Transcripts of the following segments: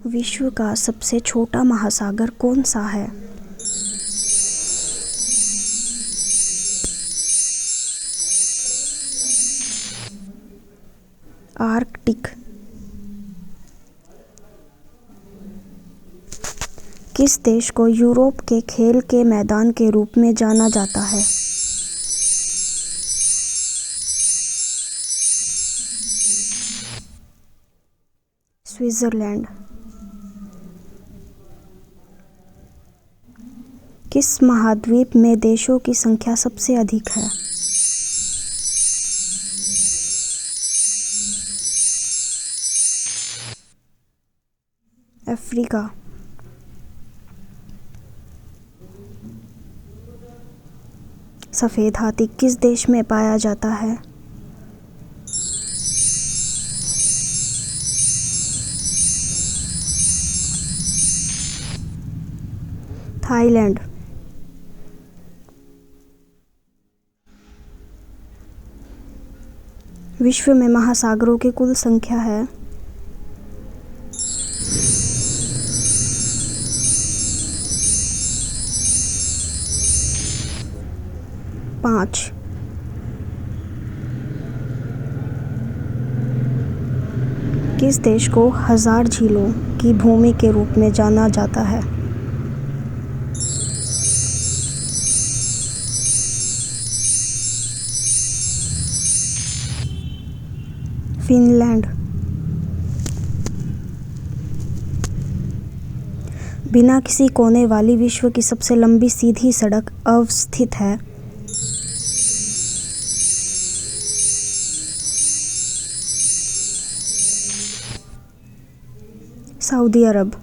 विश्व का सबसे छोटा महासागर कौन सा है? आर्कटिक। किस देश को यूरोप के खेल के मैदान के रूप में जाना जाता है? स्विट्जरलैंड। किस महाद्वीप में देशों की संख्या सबसे अधिक है? अफ्रीका। सफ़ेद हाथी किस देश में पाया जाता है? थाईलैंड। विश्व में महासागरों की कुल संख्या है? पाँच। किस देश को हजार झीलों की भूमि के रूप में जाना जाता है? फिनलैंड। बिना किसी कोने वाली विश्व की सबसे लंबी सीधी सड़क अवस्थित है? सऊदी अरब।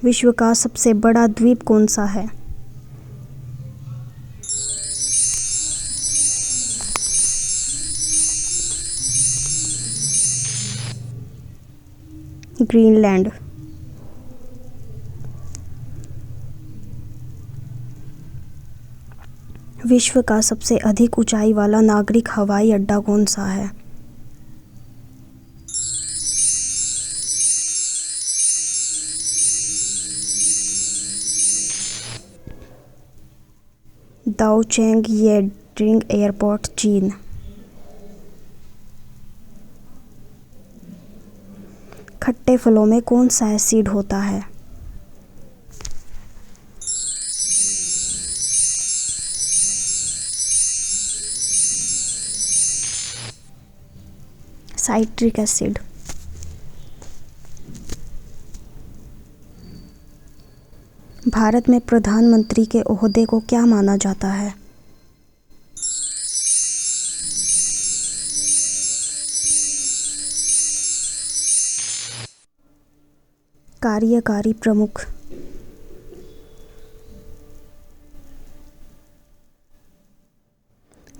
विश्व का सबसे बड़ा द्वीप कौन सा है? ग्रीनलैंड। विश्व का सबसे अधिक ऊंचाई वाला नागरिक हवाई अड्डा कौन सा है? दाओचेंग येड्रिंग एयरपोर्ट, चीन। खट्टे फलों में कौन सा एसिड होता है? Citric acid. भारत में प्रधानमंत्री के ओहदे को क्या माना जाता है? कार्यकारी प्रमुख।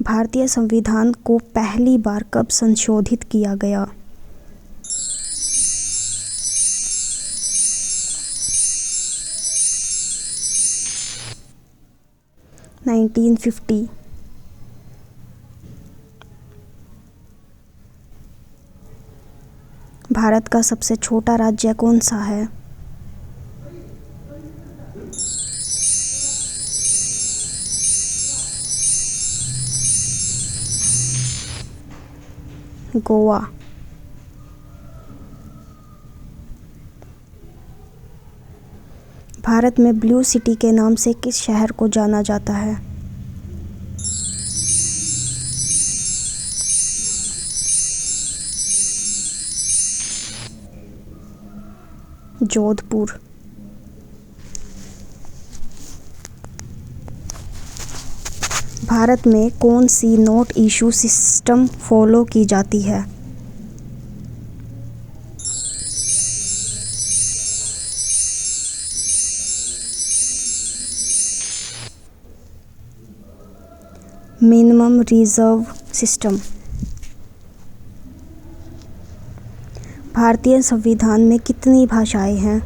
भारतीय संविधान को पहली बार कब संशोधित किया गया? नाइनटीन 50। भारत का सबसे छोटा राज्य कौन सा है? गोवा। भारत में ब्लू सिटी के नाम से किस शहर को जाना जाता है? जोधपुर। भारत में कौन सी नोट इशू सिस्टम फॉलो की जाती है? Minimum reserve system. भारतीय संविधान में कितनी भाषाएं हैं?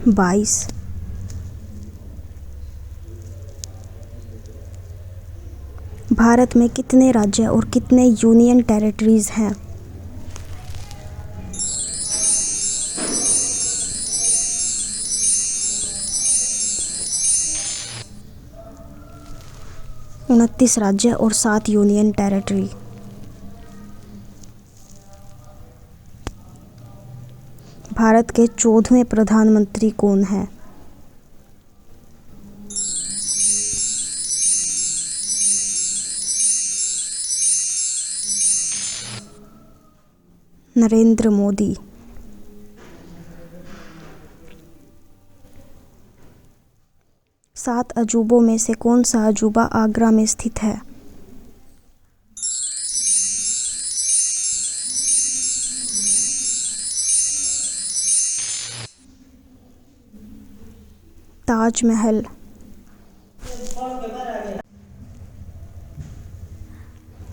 22। भारत में कितने राज्य और कितने यूनियन टेरिटरीज हैं? उनतीस राज्य और 7 यूनियन टेरिटरी। भारत के 14वें प्रधानमंत्री कौन हैं? नरेंद्र मोदी। सात अजूबों में से कौन सा अजूबा आगरा में स्थित है? ताजमहल।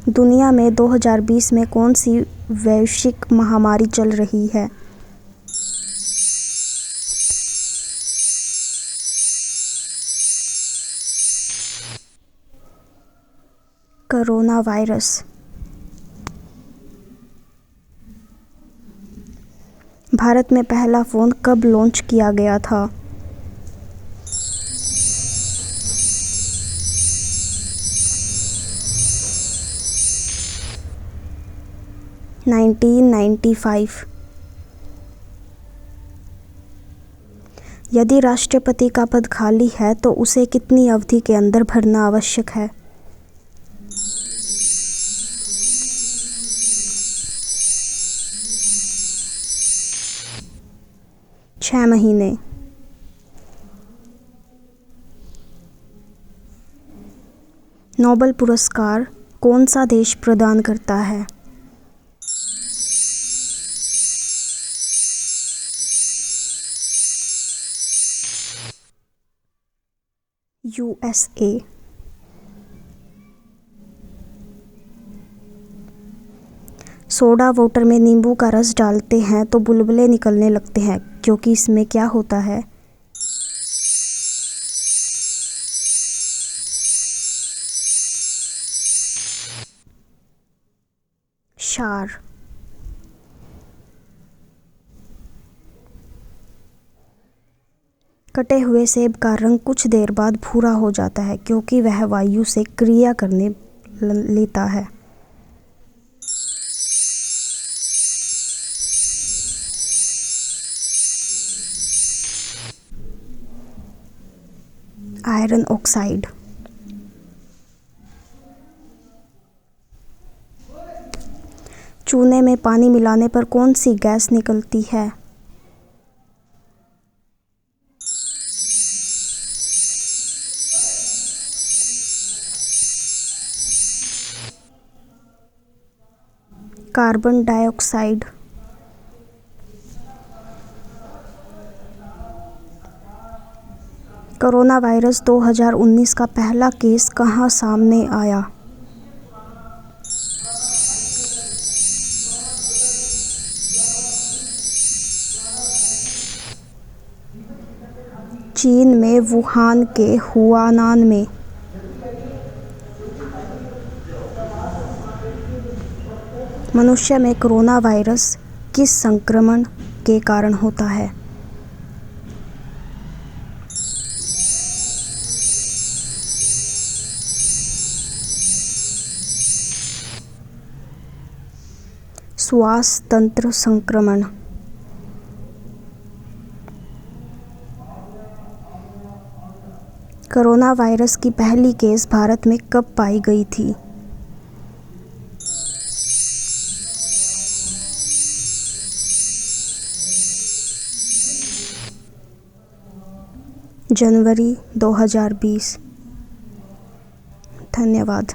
दुनिया में 2020 में कौन सी वैश्विक महामारी चल रही है? Corona virus. भारत में पहला फ़ोन कब लॉन्च किया गया था? (1995) यदि राष्ट्रपति का पद खाली है तो उसे कितनी अवधि के अंदर भरना आवश्यक है? 6 महीने। नोबेल पुरस्कार कौन सा देश प्रदान करता है? USA। सोडा वाटर में नींबू का रस डालते हैं तो बुलबुले निकलने लगते हैं क्योंकि इसमें क्या होता है? क्षार। कटे हुए सेब का रंग कुछ देर बाद भूरा हो जाता है क्योंकि वह वायु से क्रिया करने लेता है। Iron oxide. चूने में पानी मिलाने पर कौन सी गैस निकलती है? Carbon dioxide. कोरोना वायरस 2019 का पहला केस कहाँ सामने आया? चीन में वुहान के हुआनान में। मनुष्य में कोरोना वायरस किस संक्रमण के कारण होता है? श्वास तंत्र संक्रमण। कोरोना वायरस की पहली केस भारत में कब पाई गई थी? जनवरी 2020। धन्यवाद।